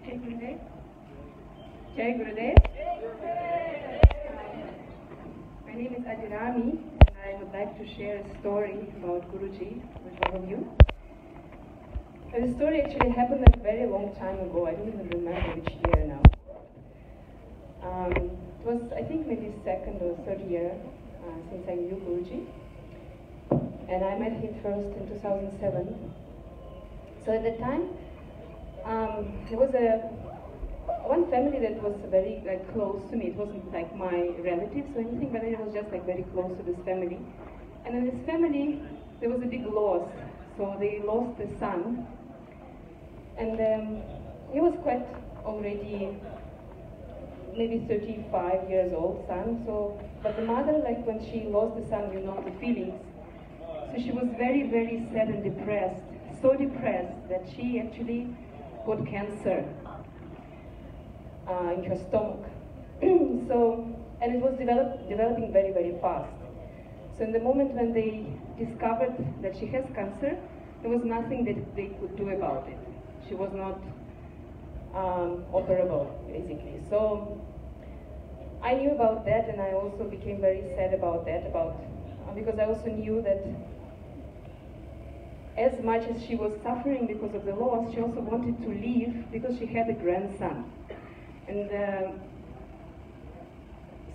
Jai Gurudev. Jai Gurudev. My name is Abhirami, and I would like to share a story about Guruji with all of you. And the story actually happened a very long time ago. I don't even remember which year now. It was, I think, maybe second or third year since I knew Guruji. And I met him first in 2007. So at that time, there was one family that was very close to me. It wasn't like my relatives or anything, but it was just very close to this family. And in this family, there was a big loss. So they lost a son, and he was quite already maybe 35 years old son. So, but the mother, when she lost the son, you know the feelings. So she was very, very sad and depressed. So depressed that she actually got cancer in her stomach. And it was developing very, very fast. So in the moment when they discovered that she has cancer, there was nothing that they could do about it. She was not operable, basically. So I knew about that, and I also became very sad about that, because I also knew that as much as she was suffering because of the loss, she also wanted to leave because she had a grandson. And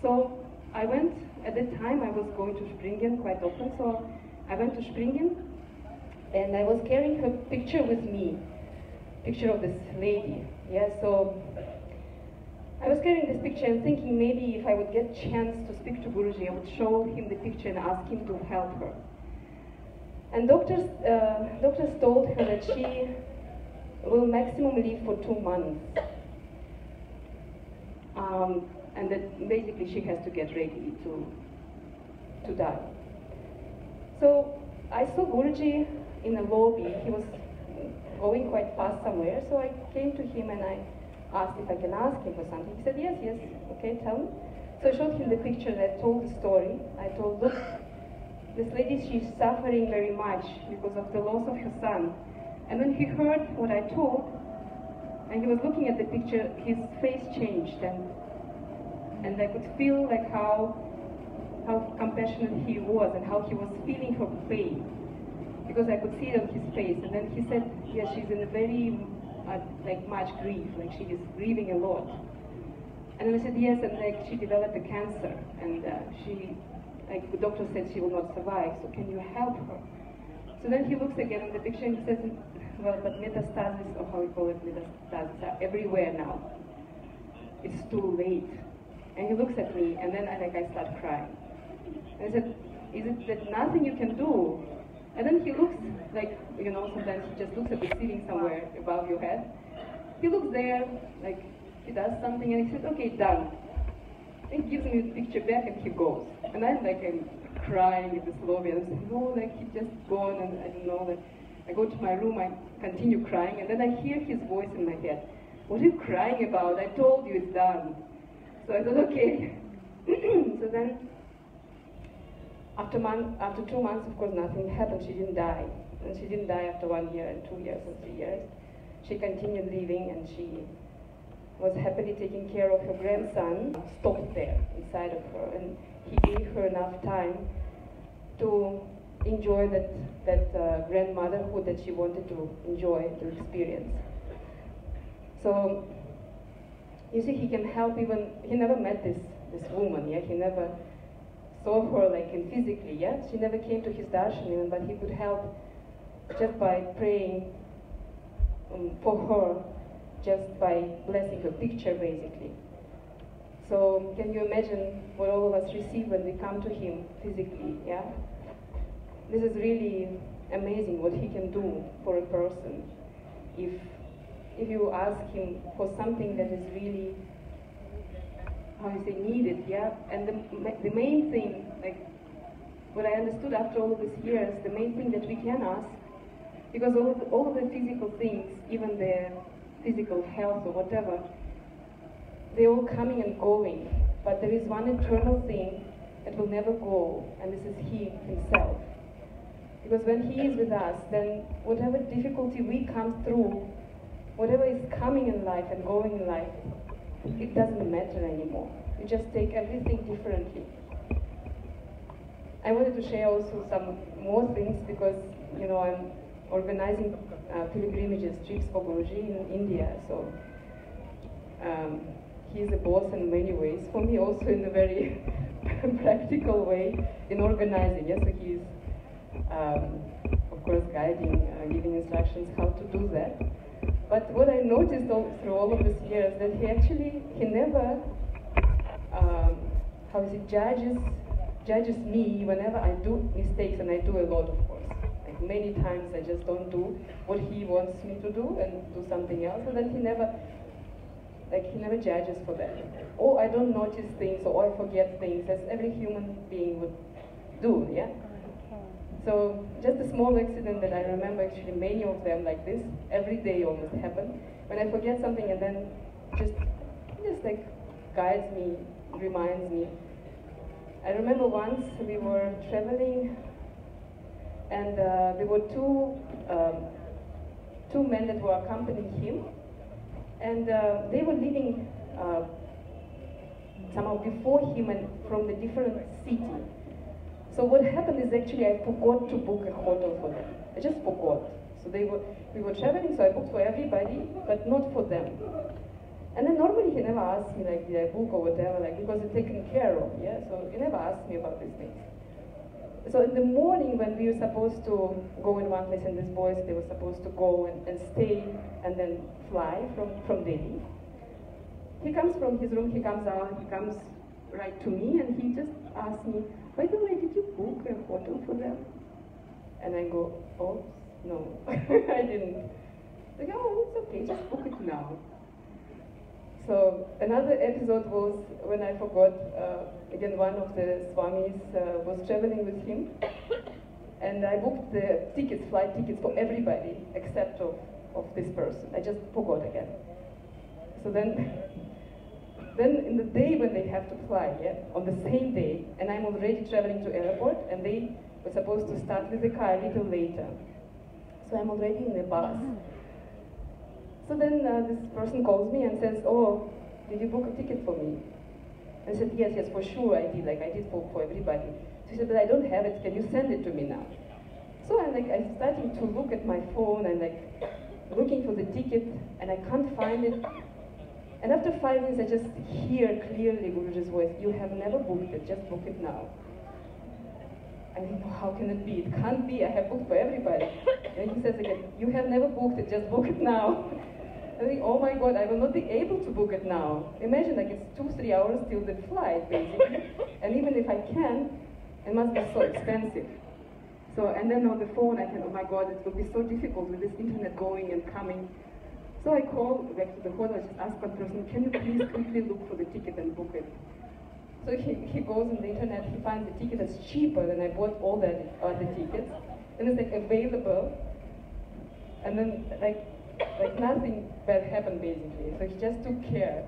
so I went, at that time I was going to Springen quite often, so I went to Springen, and I was carrying her picture with me, picture of this lady. Yeah, so I was carrying this picture and thinking maybe if I would get a chance to speak to Guruji, I would show him the picture and ask him to help her. And doctors told her that she will maximum live for 2 months. And that basically she has to get ready to die. So I saw Guruji in a lobby. He was going quite fast somewhere, so I came to him and I asked if I can ask him for something. He said, yes, okay, tell me. So I showed him the picture and I told the story. I told, look, this lady, she's suffering very much because of the loss of her son. And when he heard what I told, and he was looking at the picture, his face changed, and I could feel how compassionate he was and how he was feeling her pain, because I could see it on his face. And then he said, yes, she's in a very much grief, she is grieving a lot. And then I said, yes, and she developed a cancer, and the doctor said she will not survive, so can you help her? So then he looks again at the picture and he says, well, but metastasis, or how we call it, metastasis, are everywhere now. It's too late. And he looks at me, and then I start crying. And I said, is it that nothing you can do? And then he looks sometimes he just looks at the ceiling somewhere above your head. He looks there, he does something, and he says, okay, done. And he gives me the picture back and he goes. And I'm crying in this lobby, and I'm saying, no, he's just gone, and I don't know, I go to my room, I continue crying, and then I hear his voice in my head. What are you crying about? I told you it's done. So I thought, okay. So then, after 2 months, of course, nothing happened. She didn't die. And she didn't die after 1 year and 2 years and 3 years. She continued living, and she was happily taking care of her grandson, stopped there inside of her, and he gave her enough time to enjoy that grandmotherhood that she wanted to enjoy, to experience. So, you see, he can help even, he never met this woman, yeah? He never saw her physically, yeah? She never came to his darshan even, but he could help just by praying for her, just by blessing her picture, basically. So, can you imagine what all of us receive when we come to him physically, yeah? This is really amazing what he can do for a person if you ask him for something that is really, needed, yeah? And the main thing, what I understood after all of these years, the main thing that we can ask, because all of the physical things, even the physical health or whatever, they're all coming and going, but there is one eternal thing that will never go, and this is he himself. Because when he is with us, then whatever difficulty we come through, whatever is coming in life and going in life, it doesn't matter anymore. You just take everything differently. I wanted to share also some more things because, you know, I'm organizing pilgrimages, trips for Guruji in India. So he's a boss in many ways. For me also in a very practical way in organizing. Yes, so he's of course guiding, giving instructions how to do that. But what I noticed through all of these years that he never judges me whenever I do mistakes, and I do a lot, of course. Like many times I just don't do what he wants me to do and do something else, and then he never judges for that. Or I don't notice things, or I forget things, as every human being would do, yeah? So just a small accident that I remember, actually many of them like this, every day almost happen. When I forget something and then just like guides me, reminds me. I remember once we were traveling and there were two men that were accompanying him, and they were leaving somehow before him and from the different city. So what happened is actually I forgot to book a hotel for them. I just forgot. So we were traveling, so I booked for everybody, but not for them. And then normally he never asked me like, did I book or whatever, like, because it's taken care of, yeah? So he never asked me about these things. So in the morning when we were supposed to go in one place, and these boys, they were supposed to go and stay and then fly from Delhi. He comes from his room, he comes out, he comes right to me, and he just asked me, by the way, did you book a hotel for them? And I go, oh, no, I didn't. Like, oh, it's okay, just book it now. So another episode was when I forgot, again, one of the Swamis was traveling with him, and I booked the tickets, flight tickets for everybody except of this person. I just forgot again. So then in the day when they have to fly, yeah, on the same day, and I'm already traveling to airport, and they were supposed to start with the car a little later. So I'm already in the bus. So then this person calls me and says, oh, did you book a ticket for me? I said, yes, for sure I did, like I did for everybody. So he said, but I don't have it, can you send it to me now? So I'm starting to look at my phone and looking for the ticket, and I can't find it. And after 5 minutes, I just hear clearly Guruji's voice, you have never booked it, just book it now. I think, how can it be? It can't be, I have booked for everybody. And he says again, you have never booked it, just book it now. I think, oh my God, I will not be able to book it now. Imagine, like, it's 2-3 hours till the flight, basically. And even if I can, it must be so expensive. So, and then on the phone, I can, oh my God, it will be so difficult with this internet going and coming. So I call back to the hotel, I just ask one person, can you please quickly look for the ticket and book it? So he goes on the internet, he finds the ticket that's cheaper than I bought all the other tickets. And it's like available. And then like nothing bad happened basically. So he just took care.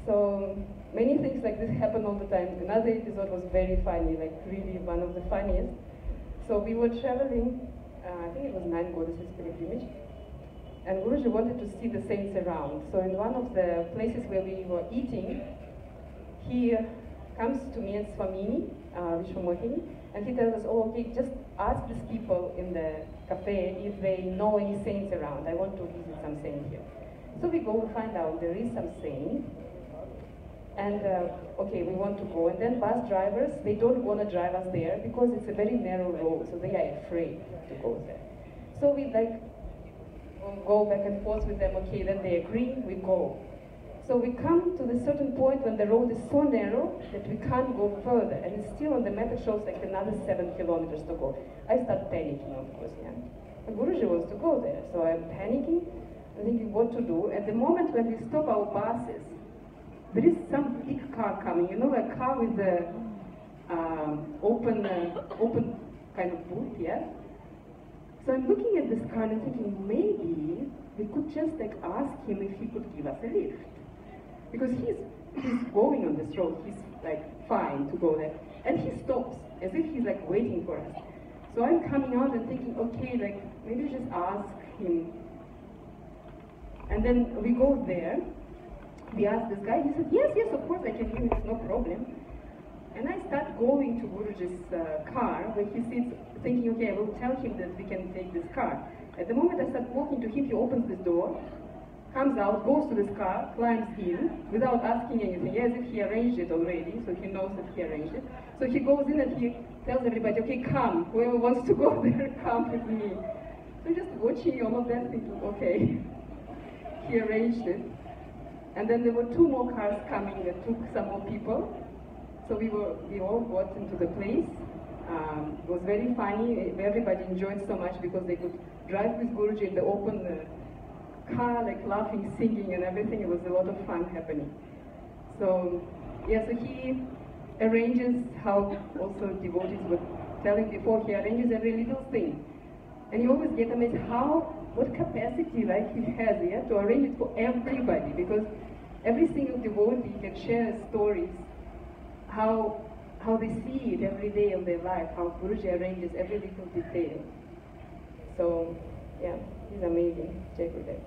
So many things like this happen all the time. Another episode was very funny, like really one of the funniest. So we were traveling, I think it was 9 goddesses pilgrimage. And Guruji wanted to see the saints around. So in one of the places where we were eating, he comes to me and Swamini, Vishwananda, and he tells us, oh, okay, just ask these people in the cafe if they know any saints around. I want to visit some saint here. So we go and find out there is some saint. And okay, we want to go. And then bus drivers, they don't want to drive us there because it's a very narrow road, so they are afraid to go there. So we go back and forth with them. Okay, then they agree, we go. So we come to the certain point when the road is so narrow that we can't go further, and it's still on the map, it shows like another 7 kilometers to go. I start panicking, of course, yeah. But Guruji wants to go there, so I'm panicking, I'm thinking what to do. At the moment when we stop our buses, there is some big car coming, you know, a car with the open kind of booth, yeah? So I'm looking at this car and thinking, maybe we could just like ask him if he could give us a lift. Because he's going on this road, he's like fine to go there. And he stops, as if he's like waiting for us. So I'm coming out and thinking, okay, like maybe just ask him And then we go there. We ask this guy. He said, yes, yes, of course I can use it, no problem. And I start going to Guruji's car, where he sits, thinking, okay, I will tell him that we can take this car. At the moment I start walking to him, he opens this door, comes out, goes to this car, climbs in, without asking anything, as if he arranged it already, so he knows that he arranged it. So he goes in and he tells everybody, okay, come, whoever wants to go there, come with me. So just watching all of that, thinking, okay, he arranged it. And then there were 2 more cars coming that took some more people. So we all got into the place. It was very funny. Everybody enjoyed so much because they could drive with Guruji in the open car, like laughing, singing, and everything. It was a lot of fun happening. So yeah, so he arranges how also devotees were telling before. He arranges every little thing, and you always get amazed what capacity like he has here to arrange it for everybody, because every single devotee can share stories. How they see it every day of their life, how Guruji arranges every little detail. So, yeah, he's amazing. Jai Gurudev.